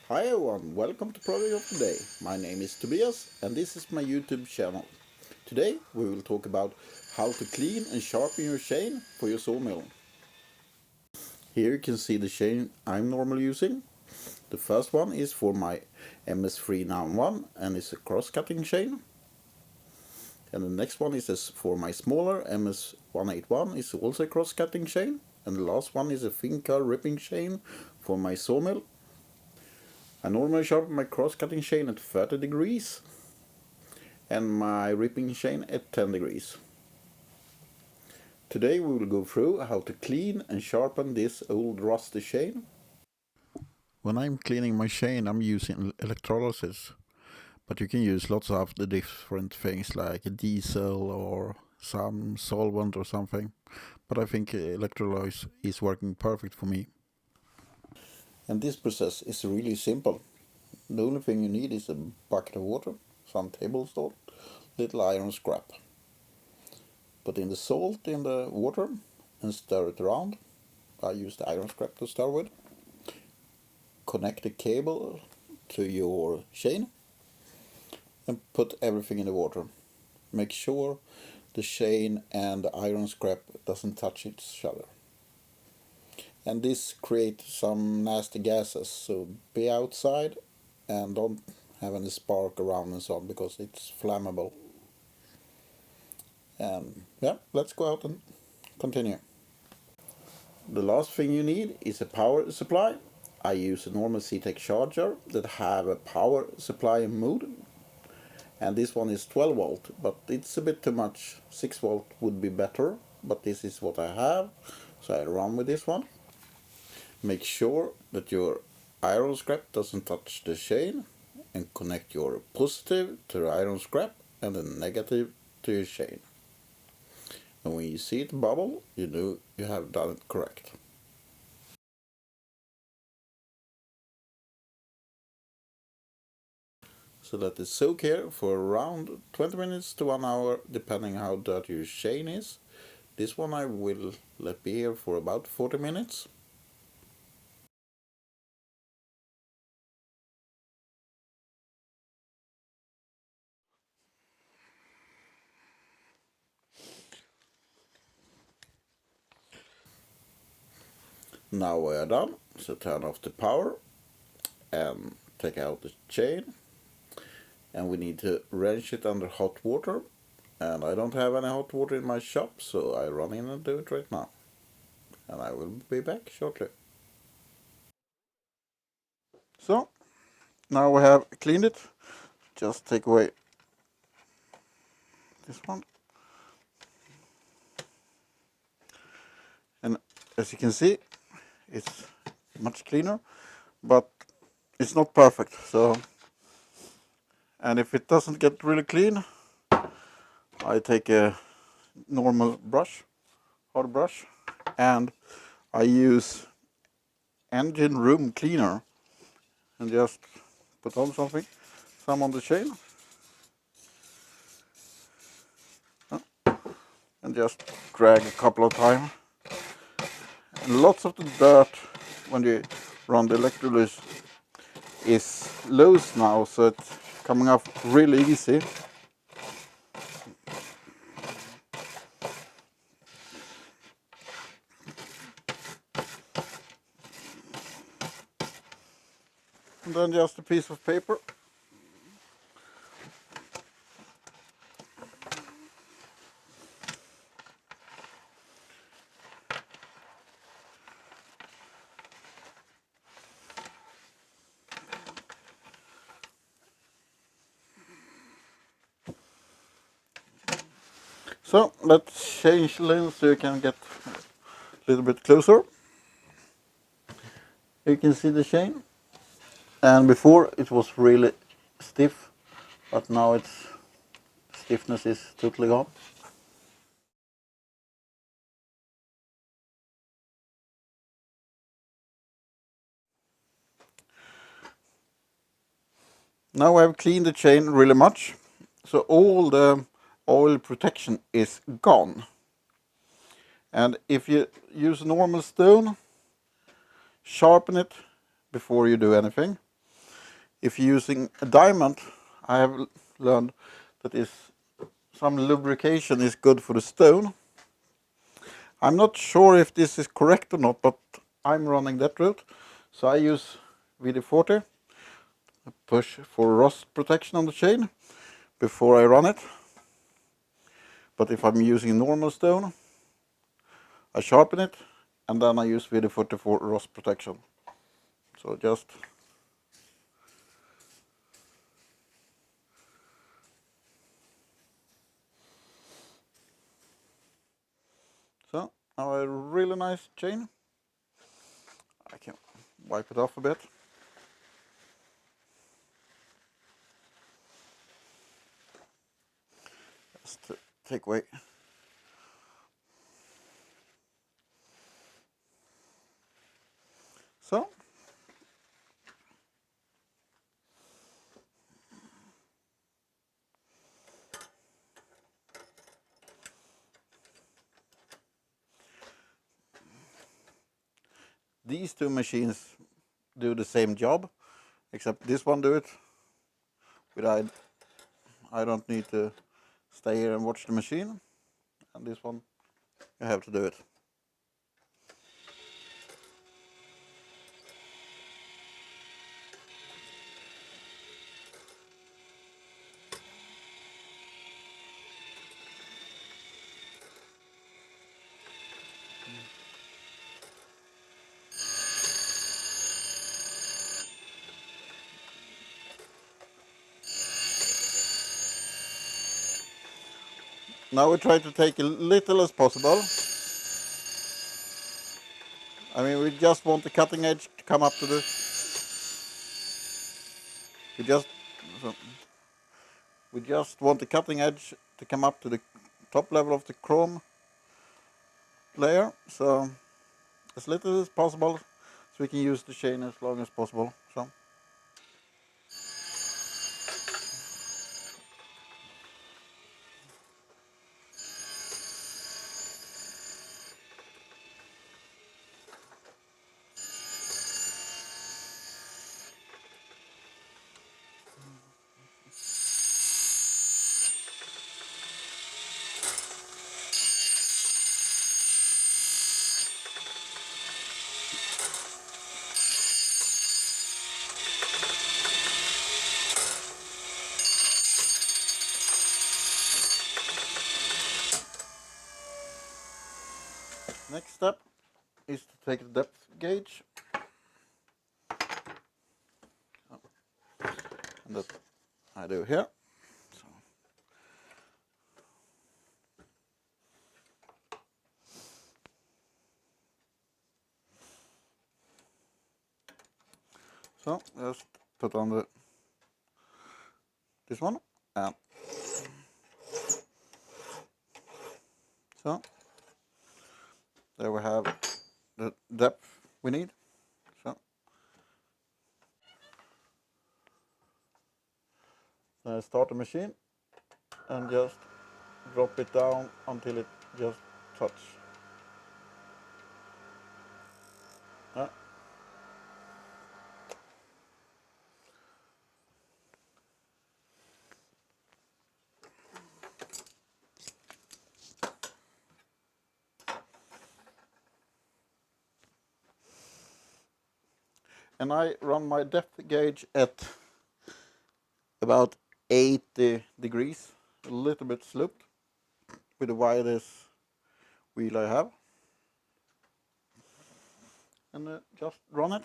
Hi everyone, welcome to Project of the Day. My name is Tobias and this is my YouTube channel. Today we will talk about how to clean and sharpen your chain for your sawmill. Here you can see the chain I'm normally using. The first one is for my MS391 and it's a cross-cutting chain. And the next one is for my smaller MS181, it's also a cross-cutting chain. And the last one is a thin curl ripping chain for my sawmill. I normally sharpen my cross-cutting chain at 30 degrees and my ripping chain at 10 degrees. Today we will go through how to clean and sharpen this old rusty chain. When I'm cleaning my chain I'm using electrolysis, but you can use lots of the different things like a diesel or some solvent or something, but I think electrolysis is working perfect for me. And this process is really simple. The only thing you need is a bucket of water, some table salt, little iron scrap. Put in the salt in the water and stir it around. I use the iron scrap to start with. Connect the cable to your chain and put everything in the water. Make sure the chain and the iron scrap doesn't touch each other. And this creates some nasty gases, so be outside and don't have any spark around and so on because it's flammable. And yeah, let's go out and continue. The last thing you need is a power supply. I use a normal CTEK charger that have a power supply mode. And this one is 12 volt, but it's a bit too much. 6 volt would be better, but this is what I have. So I run with this one. Make sure that your iron scrap doesn't touch the chain and connect your positive to the iron scrap and the negative to your chain. And when you see it bubble, you know you have done it correct. So let it soak here for around 20 minutes to 1 hour, depending how dirty your chain is. This one I will let be here for about 40 minutes. Now we are done, so turn off the power and take out the chain. And we need to wrench it under hot water. And I don't have any hot water in my shop, so I run in and do it right now. And I will be back shortly. So, now we have cleaned it. Just take away this one. And as you can see, it's much cleaner, but it's not perfect. So, and if it doesn't get really clean, I take a normal brush, hard brush, and I use engine room cleaner and just put on some on the chain, and just drag a couple of times. And lots of the dirt when you run the electrolysis is loose now, so it's coming off really easy. And then just a piece of paper. So let's change lens so you can get a little bit closer. You can see the chain, and before it was really stiff, but now its stiffness is totally gone. Now I've cleaned the chain really much, so all the oil protection is gone. And if you use normal stone, sharpen it before you do anything. If you're using a diamond, I have learned that some lubrication is good for the stone. I'm not sure if this is correct or not, but I'm running that route. So I use WD-40, push for rust protection on the chain before I run it. But if I'm using normal stone, I sharpen it and then I use WD-40 for rust protection. So just so now a really nice chain. I can wipe it off a bit. Just to take away. So these two machines do the same job, except this one do it without. I don't need to stay here and watch the machine, and this one you have to do it. Now we try to take a little as possible. I mean, we just want the cutting edge to come up to the. We just so, we just want the cutting edge to come up to the top level of the chrome layer. So as little as possible, so we can use the chain as long as possible. So. Next step is to take the depth gauge, and that I do here. So just put on this one, and so there we have the depth we need. So then I start the machine and just drop it down until it just touches. And I run my depth gauge at about 80 degrees, a little bit sloped, with the widest wheel I have. And just run it.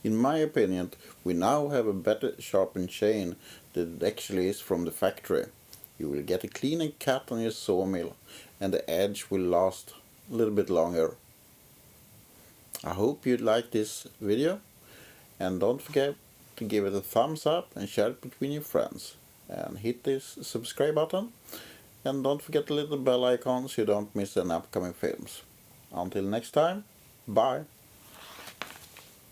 In my opinion, we now have a better sharpened chain than it actually is from the factory. You will get a cleaner cut on your sawmill, and the edge will last a little bit longer. I hope you like this video, and don't forget to give it a thumbs up and share it between your friends. And hit this subscribe button. And don't forget the little bell icon so you don't miss any upcoming films. Until next time, bye!